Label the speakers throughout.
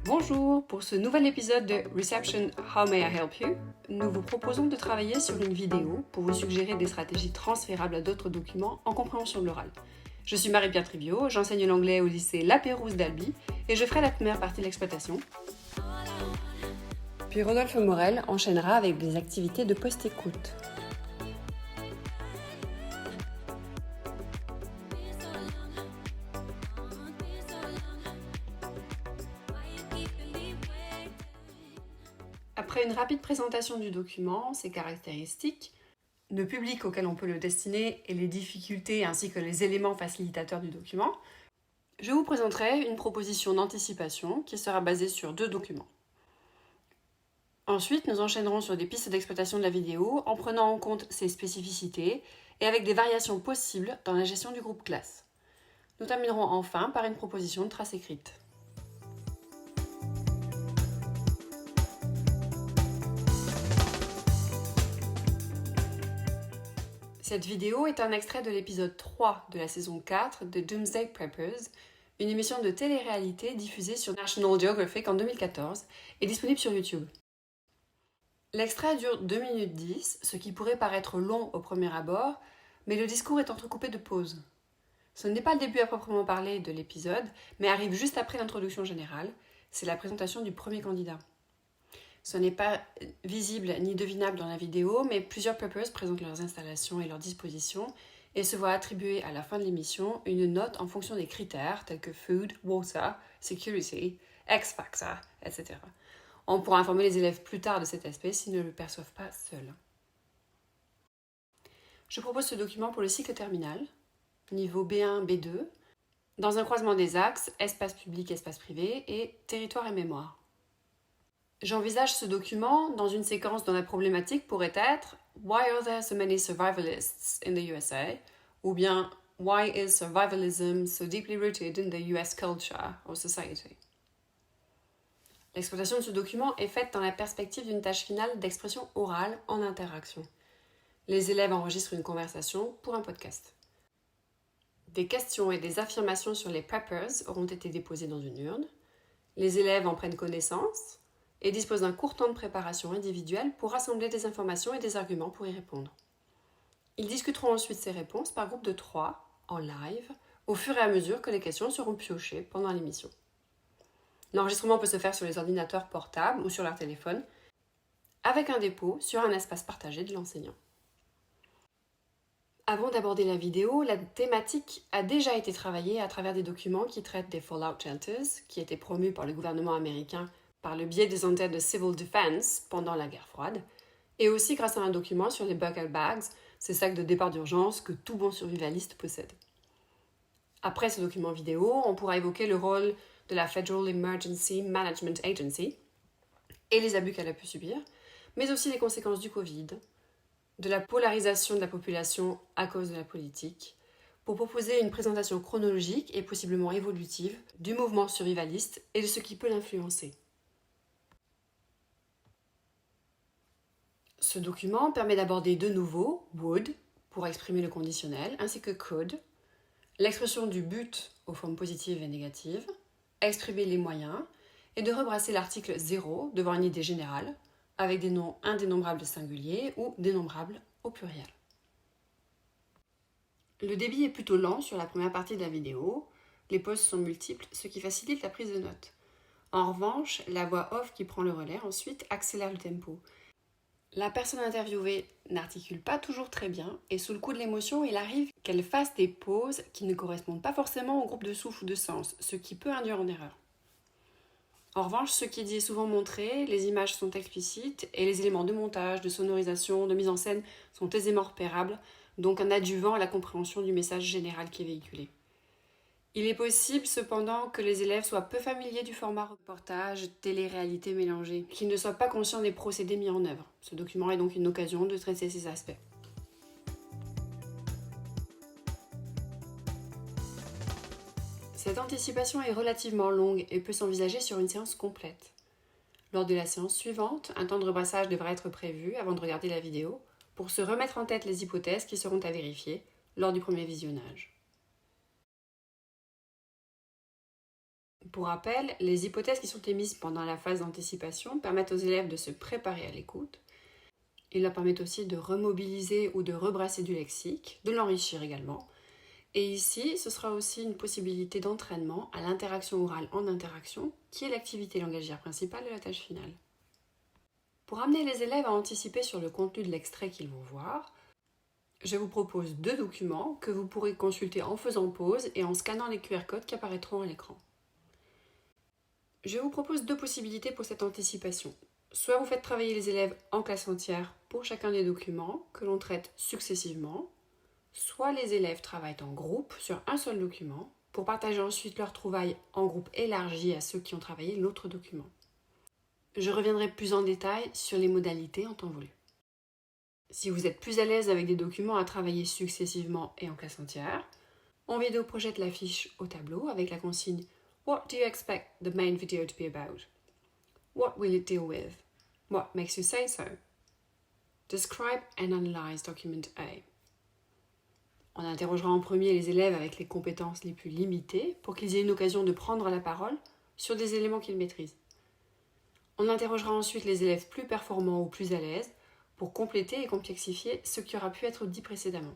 Speaker 1: Bonjour, pour ce nouvel épisode de Reception How May I Help You, nous vous proposons de travailler sur une vidéo pour vous suggérer des stratégies transférables à d'autres documents en compréhension de l'oral. Je suis Marie-Pierre Trivio, j'enseigne l'anglais au lycée La Pérouse d'Albi et je ferai la première partie de l'exploitation. Puis Rodolphe Morel enchaînera avec des activités de post-écoute. Après une rapide présentation du document, ses caractéristiques, le public auquel on peut le destiner et les difficultés ainsi que les éléments facilitateurs du document, je vous présenterai une proposition d'anticipation qui sera basée sur 2 documents. Ensuite, nous enchaînerons sur des pistes d'exploitation de la vidéo en prenant en compte ses spécificités et avec des variations possibles dans la gestion du groupe classe. Nous terminerons enfin par une proposition de trace écrite. Cette vidéo est un extrait de l'épisode 3 de la saison 4 de Doomsday Preppers, une émission de télé-réalité diffusée sur National Geographic en 2014 et disponible sur YouTube. L'extrait dure 2 minutes 10, ce qui pourrait paraître long au premier abord, mais le discours est entrecoupé de pauses. Ce n'est pas le début à proprement parler de l'épisode, mais arrive juste après l'introduction générale, c'est la présentation du premier candidat. Ce n'est pas visible ni devinable dans la vidéo, mais plusieurs preppers présentent leurs installations et leurs dispositions et se voient attribuer à la fin de l'émission une note en fonction des critères tels que food, water, security, X-factor, etc. On pourra informer les élèves plus tard de cet aspect s'ils ne le perçoivent pas seuls. Je propose ce document pour le cycle terminal, niveau B1, B2, dans un croisement des axes espace public, espace privé et territoire et mémoire. J'envisage ce document dans une séquence dont la problématique pourrait être « Why are there so many survivalists in the USA ?» ou bien « Why is survivalism so deeply rooted in the US culture or society ?» L'exploitation de ce document est faite dans la perspective d'une tâche finale d'expression orale en interaction. Les élèves enregistrent une conversation pour un podcast. Des questions et des affirmations sur les preppers auront été déposées dans une urne. Les élèves en prennent connaissance et disposent d'un court temps de préparation individuelle pour rassembler des informations et des arguments pour y répondre. Ils discuteront ensuite ces réponses par groupe de 3, en live, au fur et à mesure que les questions seront piochées pendant l'émission. L'enregistrement peut se faire sur les ordinateurs portables ou sur leur téléphone, avec un dépôt sur un espace partagé de l'enseignant. Avant d'aborder la vidéo, la thématique a déjà été travaillée à travers des documents qui traitent des Fallout Shelters, qui étaient promus par le gouvernement américain par le biais des antennes de Civil Defense pendant la guerre froide, et aussi grâce à un document sur les buckle bags, ces sacs de départ d'urgence que tout bon survivaliste possède. Après ce document vidéo, on pourra évoquer le rôle de la Federal Emergency Management Agency et les abus qu'elle a pu subir, mais aussi les conséquences du Covid, de la polarisation de la population à cause de la politique, pour proposer une présentation chronologique et possiblement évolutive du mouvement survivaliste et de ce qui peut l'influencer. Ce document permet d'aborder de nouveau would pour exprimer le conditionnel, ainsi que could, l'expression du but aux formes positives et négatives, exprimer les moyens et de rebrasser l'article 0 devant une idée générale avec des noms indénombrables singuliers ou dénombrables au pluriel. Le débit est plutôt lent sur la première partie de la vidéo, les pauses sont multiples, ce qui facilite la prise de notes. En revanche, la voix off qui prend le relais ensuite accélère le tempo. La personne interviewée n'articule pas toujours très bien et sous le coup de l'émotion, il arrive qu'elle fasse des pauses qui ne correspondent pas forcément au groupe de souffle ou de sens, ce qui peut induire en erreur. En revanche, ce qui est dit est souvent montré, les images sont explicites et les éléments de montage, de sonorisation, de mise en scène sont aisément repérables, donc un adjuvant à la compréhension du message général qui est véhiculé. Il est possible cependant que les élèves soient peu familiers du format reportage, télé-réalité mélangée, qu'ils ne soient pas conscients des procédés mis en œuvre. Ce document est donc une occasion de traiter ces aspects. Cette anticipation est relativement longue et peut s'envisager sur une séance complète. Lors de la séance suivante, un temps de rebrassage devra être prévu avant de regarder la vidéo pour se remettre en tête les hypothèses qui seront à vérifier lors du premier visionnage. Pour rappel, les hypothèses qui sont émises pendant la phase d'anticipation permettent aux élèves de se préparer à l'écoute. Ils leur permettent aussi de remobiliser ou de rebrasser du lexique, de l'enrichir également. Et ici, ce sera aussi une possibilité d'entraînement à l'interaction orale en interaction, qui est l'activité langagière principale de la tâche finale. Pour amener les élèves à anticiper sur le contenu de l'extrait qu'ils vont voir, je vous propose 2 documents que vous pourrez consulter en faisant pause et en scannant les QR codes qui apparaîtront à l'écran. Je vous propose 2 possibilités pour cette anticipation. Soit vous faites travailler les élèves en classe entière pour chacun des documents que l'on traite successivement, soit les élèves travaillent en groupe sur un seul document pour partager ensuite leurs trouvailles en groupe élargi à ceux qui ont travaillé l'autre document. Je reviendrai plus en détail sur les modalités en temps voulu. Si vous êtes plus à l'aise avec des documents à travailler successivement et en classe entière, on vidéo-projette la fiche au tableau avec la consigne « What do you expect the main video to be about? What will it deal with? What makes you say so? Describe and analyze document A ». On interrogera en premier les élèves avec les compétences les plus limitées pour qu'ils aient une occasion de prendre la parole sur des éléments qu'ils maîtrisent. On interrogera ensuite les élèves plus performants ou plus à l'aise pour compléter et complexifier ce qui aura pu être dit précédemment.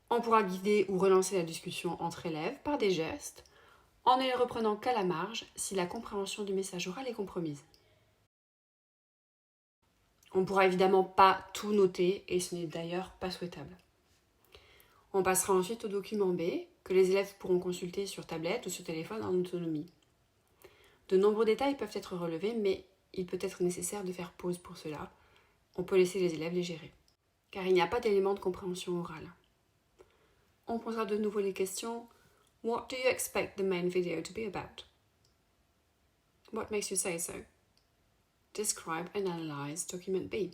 Speaker 1: On pourra guider ou relancer la discussion entre élèves par des gestes, en ne les reprenant qu'à la marge si la compréhension du message oral est compromise. On ne pourra évidemment pas tout noter et ce n'est d'ailleurs pas souhaitable. On passera ensuite au document B que les élèves pourront consulter sur tablette ou sur téléphone en autonomie. De nombreux détails peuvent être relevés, mais il peut être nécessaire de faire pause pour cela. On peut laisser les élèves les gérer, car il n'y a pas d'élément de compréhension orale. On posera de nouveau les questions « What do you expect the main video to be about? What makes you say so? Describe and analyze document B ».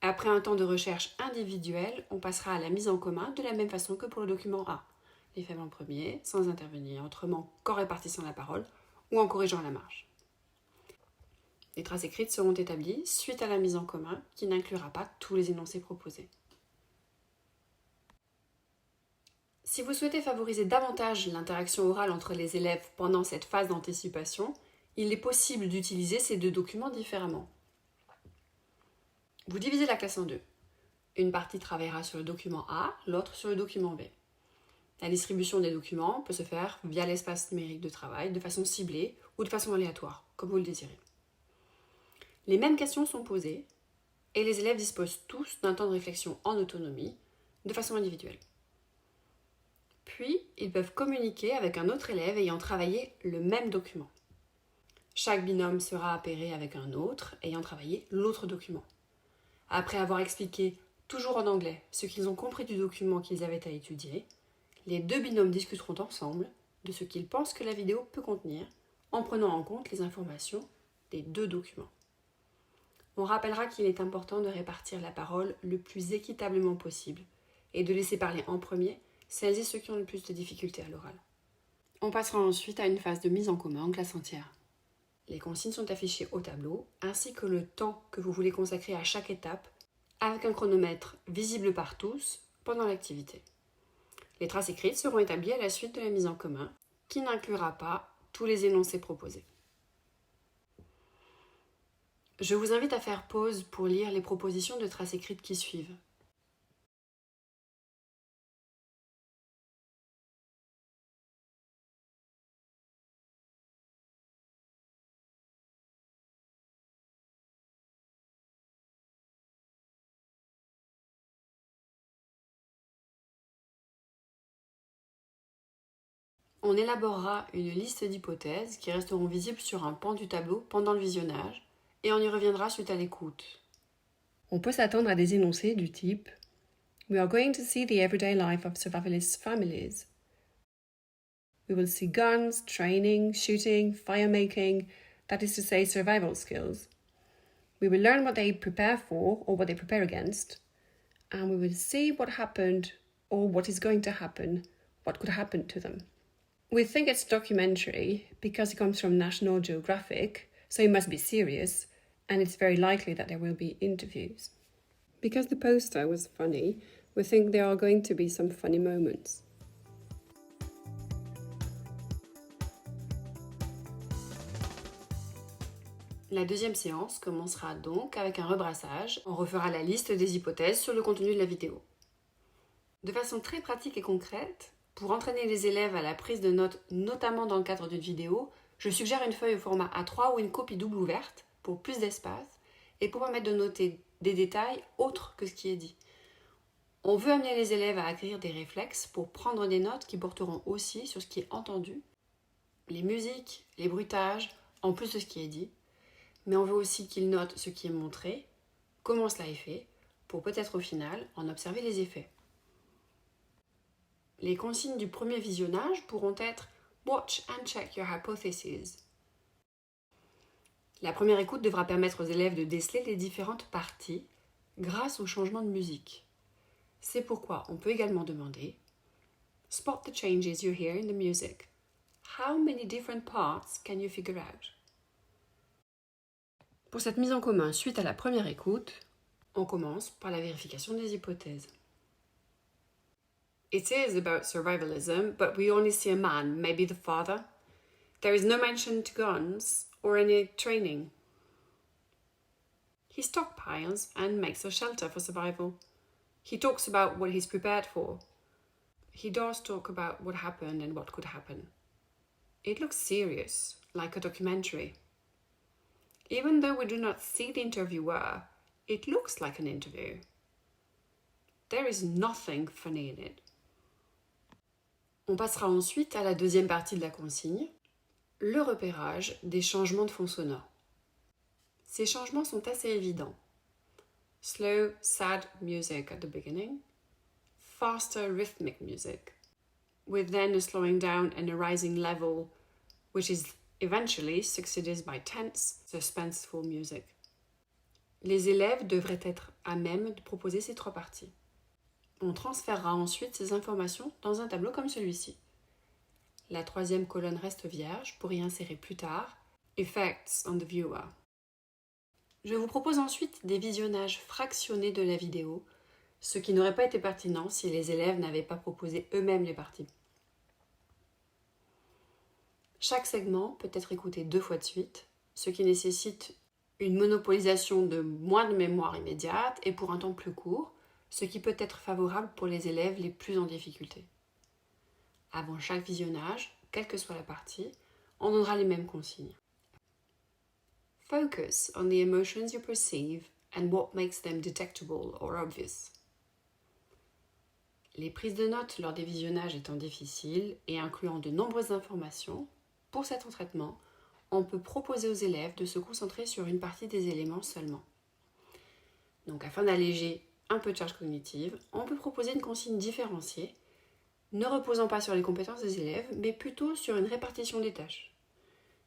Speaker 1: Après un temps de recherche individuelle, on passera à la mise en commun de la même façon que pour le document A. Les faibles en premier, sans intervenir, autrement qu'en répartissant la parole ou en corrigeant la marge. Les traces écrites seront établies suite à la mise en commun qui n'inclura pas tous les énoncés proposés. Si vous souhaitez favoriser davantage l'interaction orale entre les élèves pendant cette phase d'anticipation, il est possible d'utiliser ces 2 documents différemment. Vous divisez la classe en 2. Une partie travaillera sur le document A, l'autre sur le document B. La distribution des documents peut se faire via l'espace numérique de travail de façon ciblée ou de façon aléatoire, comme vous le désirez. Les mêmes questions sont posées et les élèves disposent tous d'un temps de réflexion en autonomie, de façon individuelle. Puis, ils peuvent communiquer avec un autre élève ayant travaillé le même document. Chaque binôme sera appairé avec un autre ayant travaillé l'autre document. Après avoir expliqué, toujours en anglais, ce qu'ils ont compris du document qu'ils avaient à étudier, les 2 binômes discuteront ensemble de ce qu'ils pensent que la vidéo peut contenir, en prenant en compte les informations des 2 documents. On rappellera qu'il est important de répartir la parole le plus équitablement possible et de laisser parler en premier celles et ceux qui ont le plus de difficultés à l'oral. On passera ensuite à une phase de mise en commun en classe entière. Les consignes sont affichées au tableau, ainsi que le temps que vous voulez consacrer à chaque étape, avec un chronomètre visible par tous pendant l'activité. Les traces écrites seront établies à la suite de la mise en commun, qui n'inclura pas tous les énoncés proposés. Je vous invite à faire pause pour lire les propositions de traces écrites qui suivent. On élaborera une liste d'hypothèses qui resteront visibles sur un pan du tableau pendant le visionnage et on y reviendra suite à l'écoute. On peut s'attendre à des énoncés du type « We are going to see the everyday life of survivalist families. We will see guns, training, shooting, firemaking, that is to say survival skills. We will learn what they prepare for or what they prepare against, and we will see what happened or what is going to happen, what could happen to them. We think it's documentary because it comes from National Geographic, so it must be serious, and it's very likely that there will be interviews. Because the poster was funny, we think there are going to be some funny moments. La deuxième séance commencera donc avec un rebrassage. On refera la liste des hypothèses sur le contenu de la vidéo. De façon très pratique et concrète, pour entraîner les élèves à la prise de notes, notamment dans le cadre d'une vidéo, je suggère une feuille au format A3 ou une copie double ouverte pour plus d'espace et pour permettre de noter des détails autres que ce qui est dit. On veut amener les élèves à acquérir des réflexes pour prendre des notes qui porteront aussi sur ce qui est entendu, les musiques, les bruitages, en plus de ce qui est dit, mais on veut aussi qu'ils notent ce qui est montré, comment cela est fait, pour peut-être au final en observer les effets. Les consignes du premier visionnage pourront être « Watch and check your hypotheses ». La première écoute devra permettre aux élèves de déceler les différentes parties grâce au changement de musique. C'est pourquoi on peut également demander « Spot the changes you hear in the music. How many different parts can you figure out ?» Pour cette mise en commun suite à la première écoute, on commence par la vérification des hypothèses. It is about survivalism, but we only see a man, maybe the father. There is no mention to guns or any training. He stockpiles and makes a shelter for survival. He talks about what he's prepared for. He does talk about what happened and what could happen. It looks serious, like a documentary. Even though we do not see the interviewer, it looks like an interview. There is nothing funny in it. On passera ensuite à la deuxième partie de la consigne, le repérage des changements de fond sonore. Ces changements sont assez évidents. Slow, sad music at the beginning, faster rhythmic music, with then a slowing down and a rising level, which is eventually succeeded by tense, suspenseful music. Les élèves devraient être à même de proposer ces trois parties. On transférera ensuite ces informations dans un tableau comme celui-ci. La troisième colonne reste vierge pour y insérer plus tard « Effects on the viewer ». Je vous propose ensuite des visionnages fractionnés de la vidéo, ce qui n'aurait pas été pertinent si les élèves n'avaient pas proposé eux-mêmes les parties. Chaque segment peut être écouté 2 fois de suite, ce qui nécessite une monopolisation de moins de mémoire immédiate et pour un temps plus court, ce qui peut être favorable pour les élèves les plus en difficulté. Avant chaque visionnage, quelle que soit la partie, on donnera les mêmes consignes. Focus on the emotions you perceive and what makes them detectable or obvious. Les prises de notes lors des visionnages étant difficiles et incluant de nombreuses informations, pour cet entraînement, on peut proposer aux élèves de se concentrer sur une partie des éléments seulement. Donc afin d'alléger un peu de charge cognitive, on peut proposer une consigne différenciée, ne reposant pas sur les compétences des élèves, mais plutôt sur une répartition des tâches.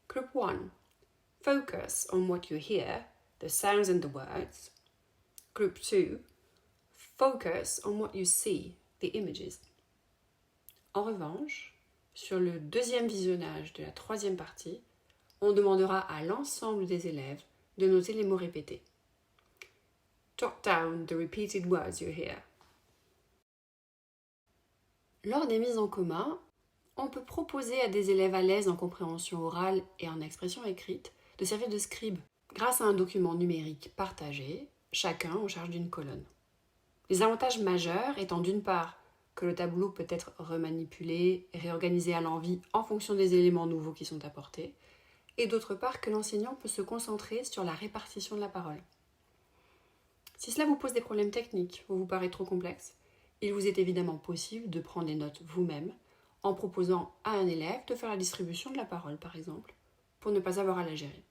Speaker 1: Group 1. Focus on what you hear, the sounds and the words. Group 2. Focus on what you see, the images. En revanche, sur le deuxième visionnage de la troisième partie, on demandera à l'ensemble des élèves de noter les mots répétés. Jot down the repeated words you hear. Lors des mises en commun, on peut proposer à des élèves à l'aise en compréhension orale et en expression écrite de servir de scribe grâce à un document numérique partagé, chacun en charge d'une colonne. Les avantages majeurs étant d'une part que le tableau peut être remanipulé et réorganisé à l'envie en fonction des éléments nouveaux qui sont apportés, et d'autre part que l'enseignant peut se concentrer sur la répartition de la parole. Si cela vous pose des problèmes techniques ou vous paraît trop complexe, il vous est évidemment possible de prendre des notes vous-même en proposant à un élève de faire la distribution de la parole, par exemple, pour ne pas avoir à la gérer.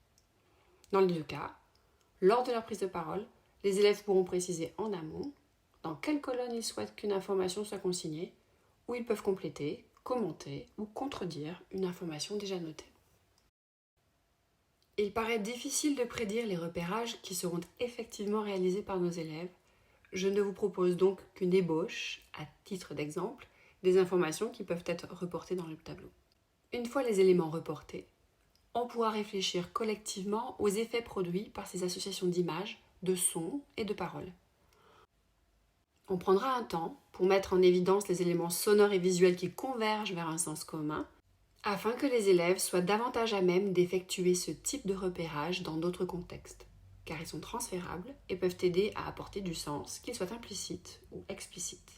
Speaker 1: Dans les 2 cas, lors de leur prise de parole, les élèves pourront préciser en amont dans quelle colonne ils souhaitent qu'une information soit consignée, ou ils peuvent compléter, commenter ou contredire une information déjà notée. Il paraît difficile de prédire les repérages qui seront effectivement réalisés par nos élèves. Je ne vous propose donc qu'une ébauche, à titre d'exemple, des informations qui peuvent être reportées dans le tableau. Une fois les éléments reportés, on pourra réfléchir collectivement aux effets produits par ces associations d'images, de sons et de paroles. On prendra un temps pour mettre en évidence les éléments sonores et visuels qui convergent vers un sens commun, afin que les élèves soient davantage à même d'effectuer ce type de repérage dans d'autres contextes, car ils sont transférables et peuvent aider à apporter du sens, qu'il soit implicite ou explicite.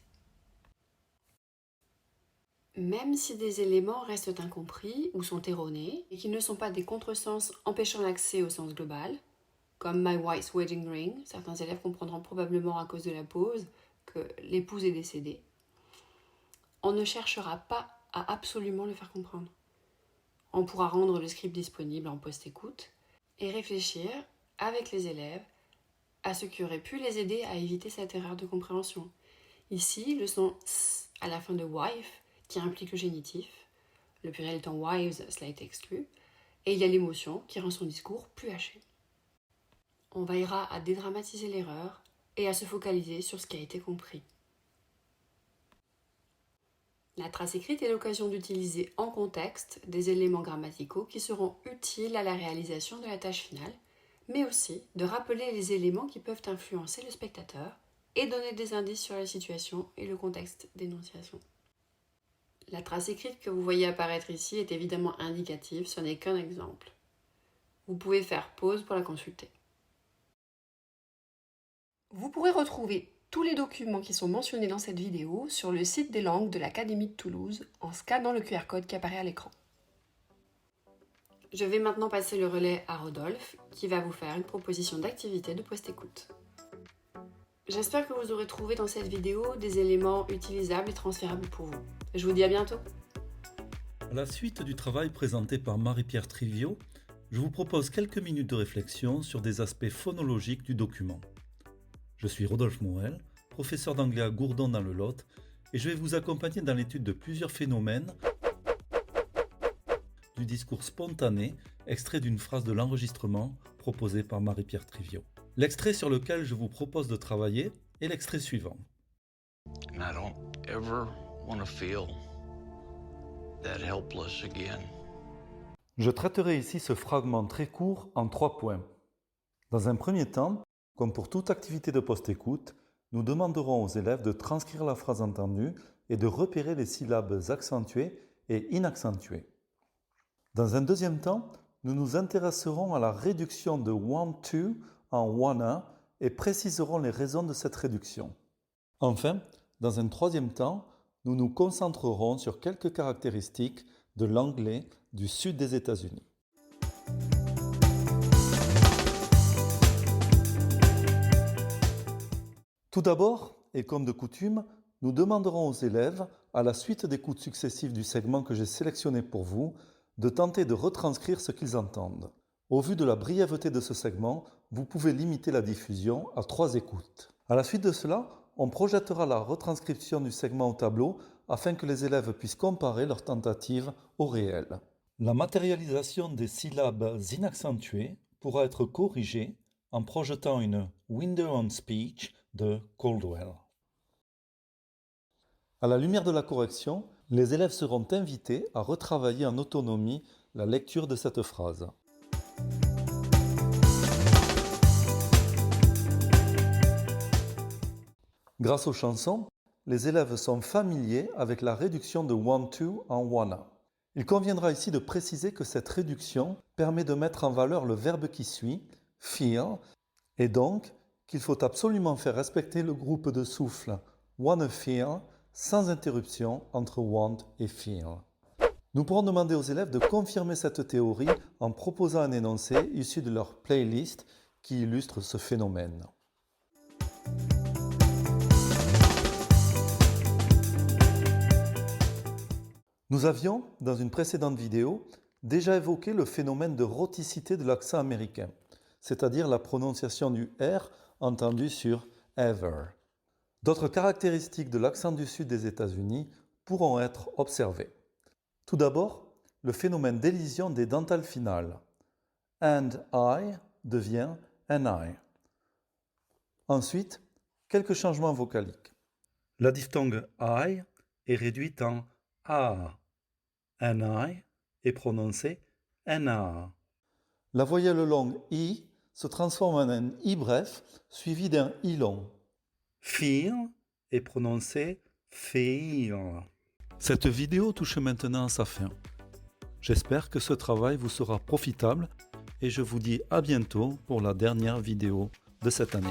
Speaker 1: Même si des éléments restent incompris ou sont erronés, et qui ne sont pas des contresens empêchant l'accès au sens global, comme My Wife's Wedding Ring, certains élèves comprendront probablement à cause de la pause que l'épouse est décédée, on ne cherchera pas à absolument le faire comprendre. On pourra rendre le script disponible en post-écoute et réfléchir avec les élèves à ce qui aurait pu les aider à éviter cette erreur de compréhension. Ici, le son s à la fin de wife qui implique le génitif, le pluriel étant wives, cela est exclu, et il y a l'émotion qui rend son discours plus haché. On veillera à dédramatiser l'erreur et à se focaliser sur ce qui a été compris. La trace écrite est l'occasion d'utiliser en contexte des éléments grammaticaux qui seront utiles à la réalisation de la tâche finale, mais aussi de rappeler les éléments qui peuvent influencer le spectateur et donner des indices sur la situation et le contexte d'énonciation. La trace écrite que vous voyez apparaître ici est évidemment indicative, ce n'est qu'un exemple. Vous pouvez faire pause pour la consulter. Vous pourrez retrouver tous les documents qui sont mentionnés dans cette vidéo sur le site des langues de l'Académie de Toulouse en scannant le QR code qui apparaît à l'écran. Je vais maintenant passer le relais à Rodolphe qui va vous faire une proposition d'activité de post-écoute. J'espère que vous aurez trouvé dans cette vidéo des éléments utilisables et transférables pour vous. Je vous dis à bientôt.
Speaker 2: À la suite du travail présenté par Marie-Pierre Trivio, je vous propose quelques minutes de réflexion sur des aspects phonologiques du document. Je suis Rodolphe Morel, professeur d'anglais à Gourdon dans le Lot, et je vais vous accompagner dans l'étude de plusieurs phénomènes du discours spontané, extrait d'une phrase de l'enregistrement proposé par Marie-Pierre Trivio. L'extrait sur lequel je vous propose de travailler est l'extrait suivant.
Speaker 3: And I don't ever want to feel that helpless again.
Speaker 2: Je traiterai ici ce fragment très court en 3 points. Dans un premier temps, comme pour toute activité de post-écoute, nous demanderons aux élèves de transcrire la phrase entendue et de repérer les syllabes accentuées et inaccentuées. Dans un deuxième temps, nous nous intéresserons à la réduction de want to en wanna et préciserons les raisons de cette réduction. Enfin, dans un troisième temps, nous nous concentrerons sur quelques caractéristiques de l'anglais du sud des États-Unis. Tout d'abord, et comme de coutume, nous demanderons aux élèves, à la suite d'écoutes successives du segment que j'ai sélectionné pour vous, de tenter de retranscrire ce qu'ils entendent. Au vu de la brièveté de ce segment, vous pouvez limiter la diffusion à 3 écoutes. À la suite de cela, on projettera la retranscription du segment au tableau afin que les élèves puissent comparer leurs tentatives au réel. La matérialisation des syllabes inaccentuées pourra être corrigée en projetant une Window on Speech de Caldwell. À la lumière de la correction, les élèves seront invités à retravailler en autonomie la lecture de cette phrase. Grâce aux chansons, les élèves sont familiers avec la réduction de want to en wanna. Il conviendra ici de préciser que cette réduction permet de mettre en valeur le verbe qui suit, feel, et donc qu'il faut absolument faire respecter le groupe de souffle wanna feel sans interruption entre want et feel. Nous pourrons demander aux élèves de confirmer cette théorie en proposant un énoncé issu de leur playlist qui illustre ce phénomène. Nous avions, dans une précédente vidéo, déjà évoqué le phénomène de rhoticité de l'accent américain, c'est-à-dire la prononciation du R entendu sur ever. D'autres caractéristiques de l'accent du sud des États-Unis pourront être observées. Tout d'abord, le phénomène d'élision des dentales finales. And I devient an I. Ensuite, quelques changements vocaliques. La diphtongue I est réduite en A. An I est prononcé NA. La voyelle longue I se transforme en un I bref suivi d'un I long. Feel est prononcé feel. Cette vidéo touche maintenant à sa fin. J'espère que ce travail vous sera profitable et je vous dis à bientôt pour la dernière vidéo de cette année.